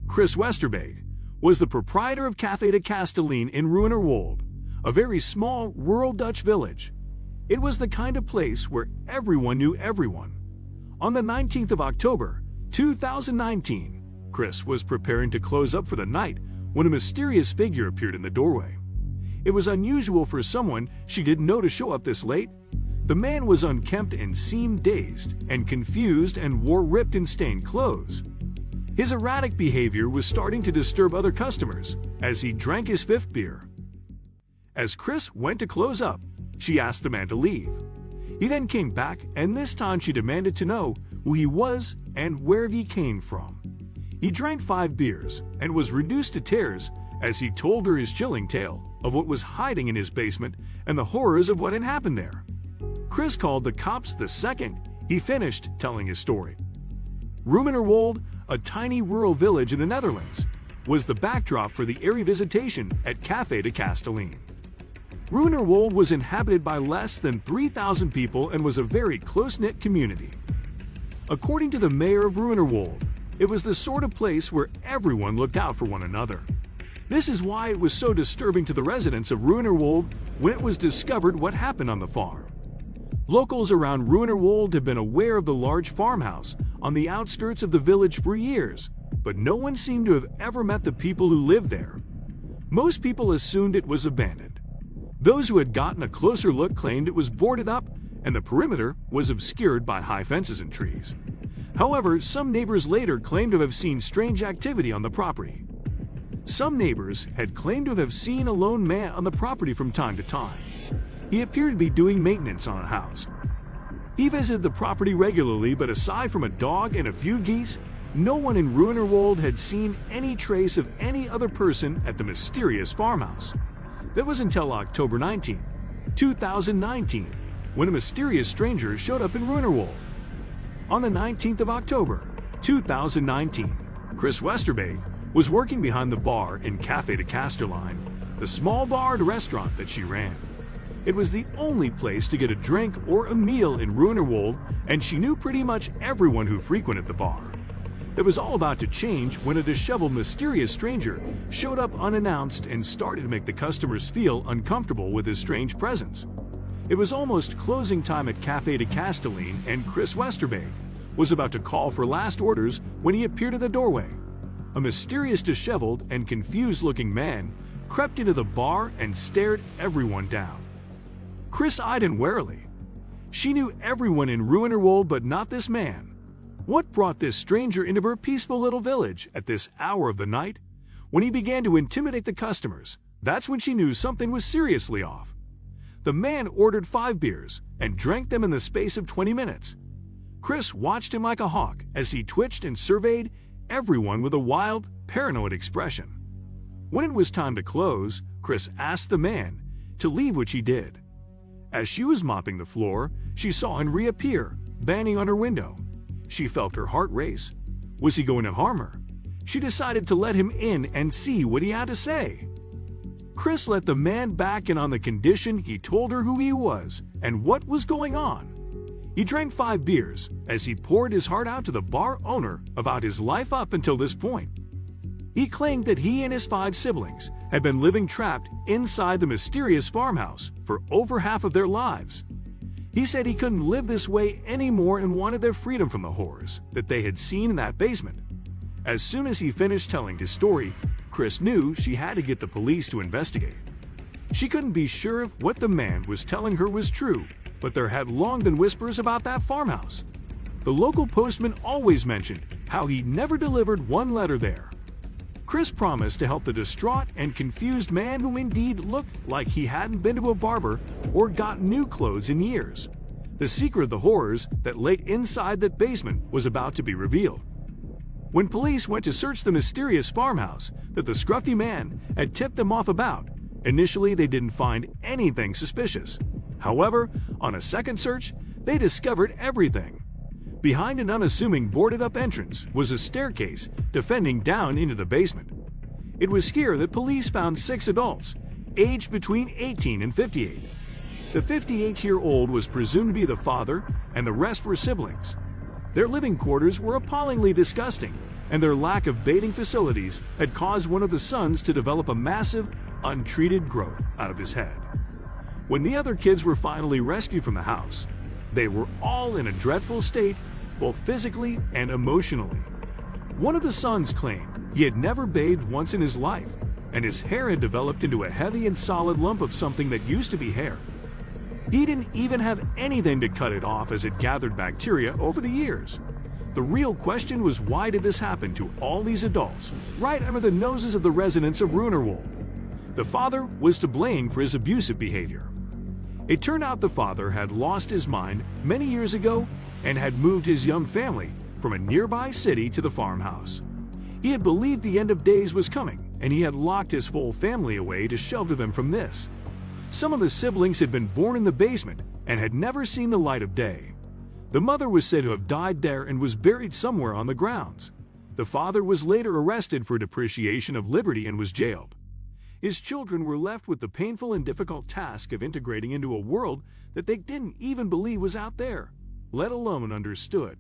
Chris Westerbeek was the proprietor of Cafe De Kastelein in Ruinerwold, a very small rural Dutch village. It was the kind of place where everyone knew everyone. On the 19th of October, 2019, Chris was preparing to close up for the night when a mysterious figure appeared in the doorway. It was unusual for someone she didn't know to show up this late. The man was unkempt and seemed dazed and confused and wore ripped and stained clothes. His erratic behavior was starting to disturb other customers as he drank his fifth beer. As Chris went to close up, she asked the man to leave. He then came back, and this time she demanded to know who he was and where he came from. He drank 5 beers and was reduced to tears as he told her his chilling tale of what was hiding in his basement and the horrors of what had happened there. Chris called the cops the second he finished telling his story. Ruinerwold, a tiny rural village in the Netherlands, was the backdrop for the airy visitation at Cafe De Kastelein. Ruinerwold was inhabited by less than 3,000 people and was a very close-knit community. According to the mayor of Ruinerwold, it was the sort of place where everyone looked out for one another. This is why it was so disturbing to the residents of Ruinerwold when it was discovered what happened on the farm. Locals around Ruinerwold have been aware of the large farmhouse on the outskirts of the village for years, but no one seemed to have ever met the people who lived there. Most people assumed it was abandoned. Those who had gotten a closer look claimed it was boarded up and the perimeter was obscured by high fences and trees. However, some neighbors later claimed to have seen strange activity on the property. Some neighbors had claimed to have seen a lone man on the property from time to time. He appeared to be doing maintenance on a house. He visited the property regularly, but aside from a dog and a few geese, no one in Ruinerwold had seen any trace of any other person at the mysterious farmhouse. That was until October 19, 2019, when a mysterious stranger showed up in Ruinerwold. On the 19th of October, 2019, Chris Westerbeek was working behind the bar in Cafe De Kastelein, the small bar and restaurant that she ran. It was the only place to get a drink or a meal in Ruinerwold, and she knew pretty much everyone who frequented the bar. It was all about to change when a disheveled, mysterious stranger showed up unannounced and started to make the customers feel uncomfortable with his strange presence. It was almost closing time at Cafe De Kastelein, and Chris Westerbeek was about to call for last orders when he appeared at the doorway. A mysterious, disheveled, and confused-looking man crept into the bar and stared everyone down. Chris eyed him warily. She knew everyone in Ruinerwold, but not this man. What brought this stranger into her peaceful little village at this hour of the night? When he began to intimidate the customers, that's when she knew something was seriously off. The man ordered 5 beers and drank them in the space of 20 minutes. Chris watched him like a hawk as he twitched and surveyed everyone with a wild, paranoid expression. When it was time to close, Chris asked the man to leave, which he did. As she was mopping the floor, she saw him reappear, banging on her window. She felt her heart race. Was he going to harm her? She decided to let him in and see what he had to say. Chris let the man back in on the condition he told her who he was and what was going on. He drank 5 beers as he poured his heart out to the bar owner about his life up until this point. He claimed that he and his 5 siblings had been living trapped inside the mysterious farmhouse for over half of their lives. He said he couldn't live this way anymore and wanted their freedom from the horrors that they had seen in that basement. As soon as he finished telling his story, Chris knew she had to get the police to investigate. She couldn't be sure if what the man was telling her was true, but there had long been whispers about that farmhouse. The local postman always mentioned how he never delivered one letter there. Chris promised to help the distraught and confused man, who indeed looked like he hadn't been to a barber or gotten new clothes in years. The secret of the horrors that lay inside that basement was about to be revealed. When police went to search the mysterious farmhouse that the scruffy man had tipped them off about, initially they didn't find anything suspicious. However, on a second search, they discovered everything. Behind an unassuming boarded-up entrance was a staircase defending down into the basement. It was here that police found 6 adults, aged between 18 and 58. The 58-year-old was presumed to be the father, and the rest were siblings. Their living quarters were appallingly disgusting, and their lack of bathing facilities had caused one of the sons to develop a massive, untreated growth out of his head. When the other kids were finally rescued from the house, they were all in a dreadful state, both physically and emotionally. One of the sons claimed he had never bathed once in his life, and his hair had developed into a heavy and solid lump of something that used to be hair. He didn't even have anything to cut it off as it gathered bacteria over the years. The real question was, why did this happen to all these adults, right under the noses of the residents of Ruinerwold? The father was to blame for his abusive behavior. It turned out the father had lost his mind many years ago and had moved his young family from a nearby city to the farmhouse. He had believed the end of days was coming, and he had locked his whole family away to shelter them from this. Some of the siblings had been born in the basement and had never seen the light of day. The mother was said to have died there and was buried somewhere on the grounds. The father was later arrested for deprivation of liberty and was jailed. His children were left with the painful and difficult task of integrating into a world that they didn't even believe was out there, let alone understood.